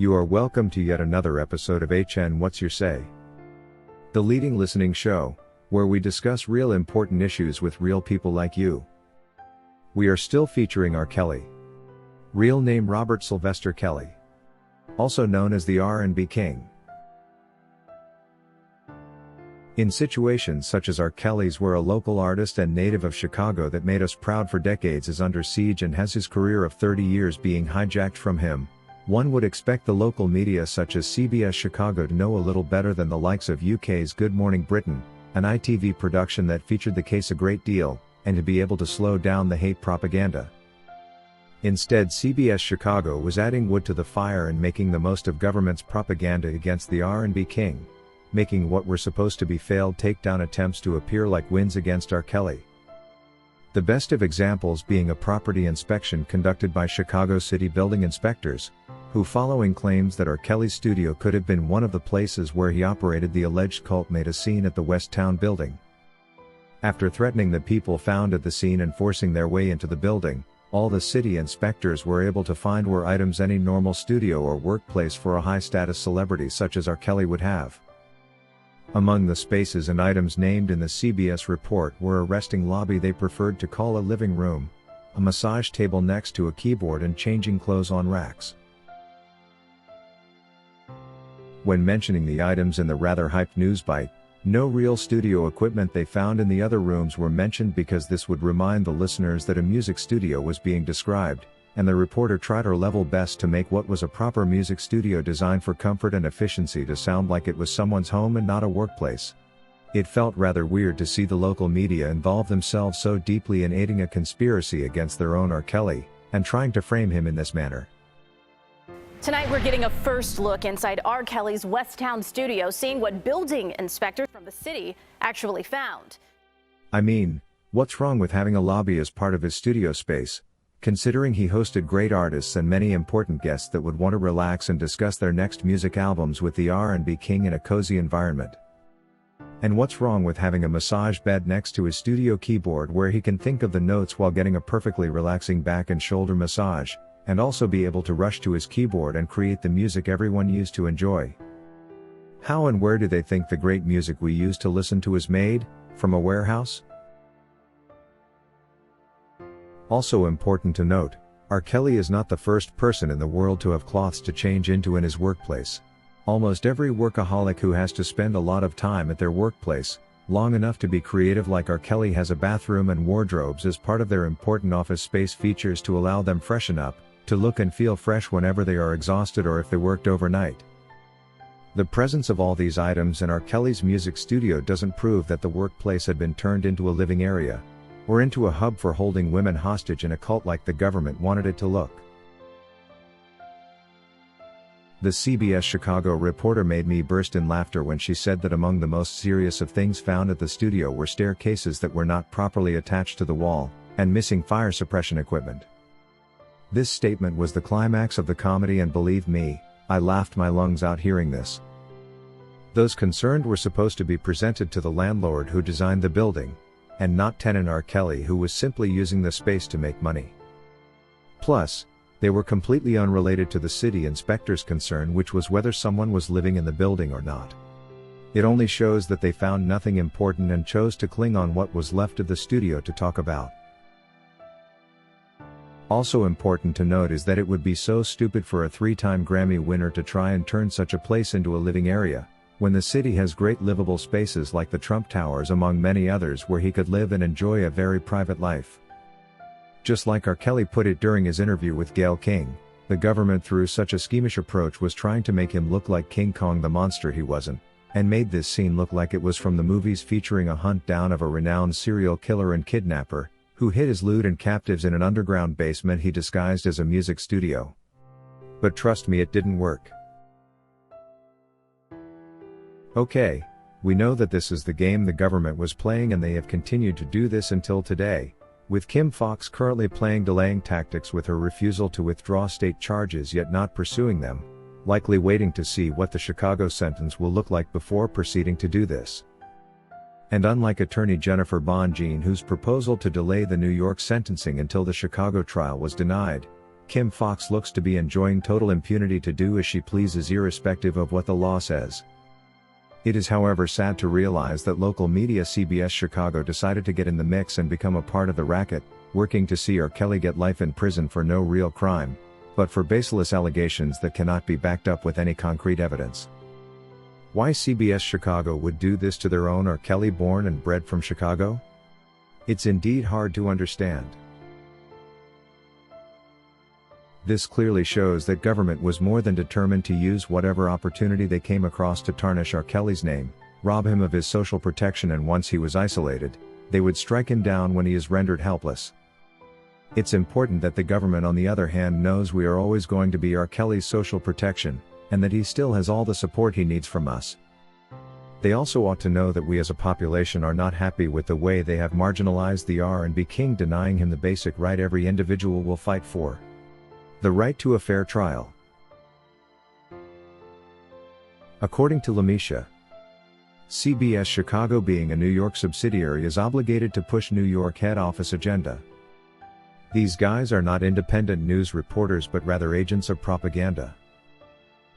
You are welcome to yet another episode of HN What's Your Say? The leading listening show, where we discuss real important issues with real people like you. We are still featuring R. Kelly. Real name Robert Sylvester Kelly. Also known as the R&B King. In situations such as R. Kelly's, where a local artist and native of Chicago that made us proud for decades is under siege and has his career of 30 years being hijacked from him, one would expect the local media such as CBS Chicago to know a little better than the likes of UK's Good Morning Britain, an ITV production that featured the case a great deal, and to be able to slow down the hate propaganda. Instead, CBS Chicago was adding wood to the fire and making the most of government's propaganda against the R&B King, making what were supposed to be failed takedown attempts to appear like wins against R. Kelly. The best of examples being a property inspection conducted by Chicago City building inspectors, who, following claims that R. Kelly's studio could have been one of the places where he operated the alleged cult, made a scene at the West Town building. After threatening the people found at the scene and forcing their way into the building, all the city inspectors were able to find were items any normal studio or workplace for a high-status celebrity such as R. Kelly would have. Among the spaces and items named in the CBS report were a resting lobby they preferred to call a living room, a massage table next to a keyboard, and changing clothes on racks. When mentioning the items in the rather hyped news bite, no real studio equipment they found in the other rooms were mentioned because this would remind the listeners that a music studio was being described, and the reporter tried her level best to make what was a proper music studio designed for comfort and efficiency to sound like it was someone's home and not a workplace. It felt rather weird to see the local media involve themselves so deeply in aiding a conspiracy against their own R. Kelly, and trying to frame him in this manner. Tonight we're getting a first look inside R. Kelly's West Town studio, seeing what building inspectors from the city actually found. I mean, what's wrong with having a lobby as part of his studio space, considering he hosted great artists and many important guests that would want to relax and discuss their next music albums with the R&B King in a cozy environment? And what's wrong with having a massage bed next to his studio keyboard where he can think of the notes while getting a perfectly relaxing back and shoulder massage, and also be able to rush to his keyboard and create the music everyone used to enjoy? How and where do they think the great music we used to listen to is made? From a warehouse? Also important to note, R. Kelly is not the first person in the world to have clothes to change into in his workplace. Almost every workaholic who has to spend a lot of time at their workplace, long enough to be creative like R. Kelly, has a bathroom and wardrobes as part of their important office space features to allow them freshen up, to look and feel fresh whenever they are exhausted or if they worked overnight. The presence of all these items in R. Kelly's music studio doesn't prove that the workplace had been turned into a living area, or into a hub for holding women hostage in a cult like the government wanted it to look. The CBS Chicago reporter made me burst in laughter when she said that among the most serious of things found at the studio were staircases that were not properly attached to the wall, and missing fire suppression equipment. This statement was the climax of the comedy, and believe me, I laughed my lungs out hearing this. Those concerned were supposed to be presented to the landlord who designed the building, and not tenant R. Kelly, who was simply using the space to make money. Plus, they were completely unrelated to the city inspector's concern, which was whether someone was living in the building or not. It only shows that they found nothing important and chose to cling on what was left of the studio to talk about. Also important to note is that it would be so stupid for a 3-time Grammy winner to try and turn such a place into a living area, when the city has great livable spaces like the Trump Towers among many others where he could live and enjoy a very private life. Just like R. Kelly put it during his interview with Gayle King, the government through such a schemish approach was trying to make him look like King Kong the monster he wasn't, and made this scene look like it was from the movies featuring a hunt down of a renowned serial killer and kidnapper, who hid his loot and captives in an underground basement he disguised as a music studio. But trust me, it didn't work. Okay, we know that this is the game the government was playing, and they have continued to do this until today, with Kim Foxx currently playing delaying tactics with her refusal to withdraw state charges yet not pursuing them, likely waiting to see what the Chicago sentence will look like before proceeding to do this. And unlike attorney Jennifer Bonjean, whose proposal to delay the New York sentencing until the Chicago trial was denied, Kim Foxx looks to be enjoying total impunity to do as she pleases irrespective of what the law says. It is however sad to realize that local media CBS Chicago decided to get in the mix and become a part of the racket, working to see R. Kelly get life in prison for no real crime, but for baseless allegations that cannot be backed up with any concrete evidence. Why CBS Chicago would do this to their own R. Kelly, born and bred from Chicago? It's indeed hard to understand. This clearly shows that government was more than determined to use whatever opportunity they came across to tarnish R. Kelly's name, rob him of his social protection, and once he was isolated, they would strike him down when he is rendered helpless. It's important that the government on the other hand knows we are always going to be R. Kelly's social protection, and that he still has all the support he needs from us. They also ought to know that we as a population are not happy with the way they have marginalized the R&B king, denying him the basic right every individual will fight for: the right to a fair trial. According to Lamisha, CBS Chicago, being a New York subsidiary, is obligated to push New York head office agenda. These guys are not independent news reporters but rather agents of propaganda.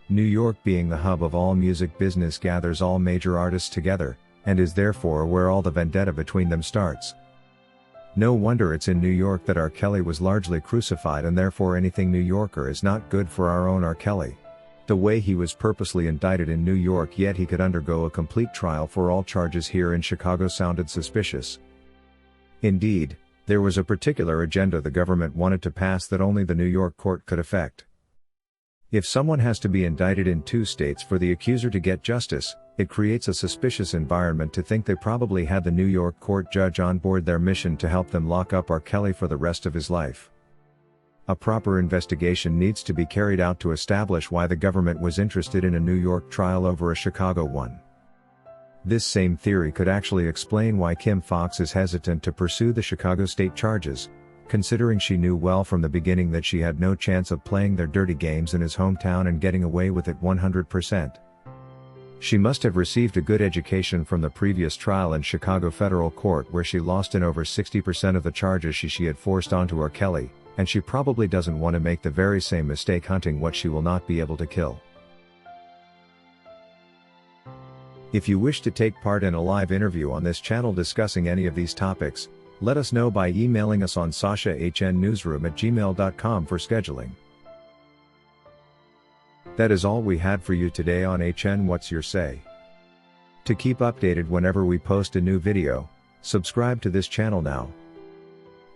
New York, being the hub of all music business, gathers all major artists together, and is therefore where all the vendetta between them starts. No wonder it's in New York that R. Kelly was largely crucified, and therefore anything New Yorker is not good for our own R. Kelly. The way he was purposely indicted in New York yet he could undergo a complete trial for all charges here in Chicago sounded suspicious. Indeed, there was a particular agenda the government wanted to pass that only the New York court could effect. If someone has to be indicted in 2 states for the accuser to get justice, it creates a suspicious environment to think they probably had the New York court judge on board their mission to help them lock up R. Kelly for the rest of his life. A proper investigation needs to be carried out to establish why the government was interested in a New York trial over a Chicago one. This same theory could actually explain why Kim Foxx is hesitant to pursue the Chicago state charges, considering she knew well from the beginning that she had no chance of playing their dirty games in his hometown and getting away with it 100%. She must have received a good education from the previous trial in Chicago federal court, where she lost in over 60% of the charges she had forced onto R. Kelly, and she probably doesn't want to make the very same mistake hunting what she will not be able to kill. If you wish to take part in a live interview on this channel discussing any of these topics, let us know by emailing us on sashahnnewsroom@gmail.com for scheduling. That is all we had for you today on HN What's Your Say? To keep updated whenever we post a new video, subscribe to this channel now.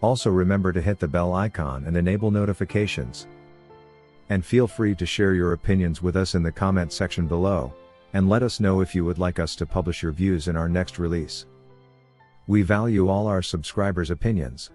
Also remember to hit the bell icon and enable notifications. And feel free to share your opinions with us in the comment section below, and let us know if you would like us to publish your views in our next release. We value all our subscribers' opinions.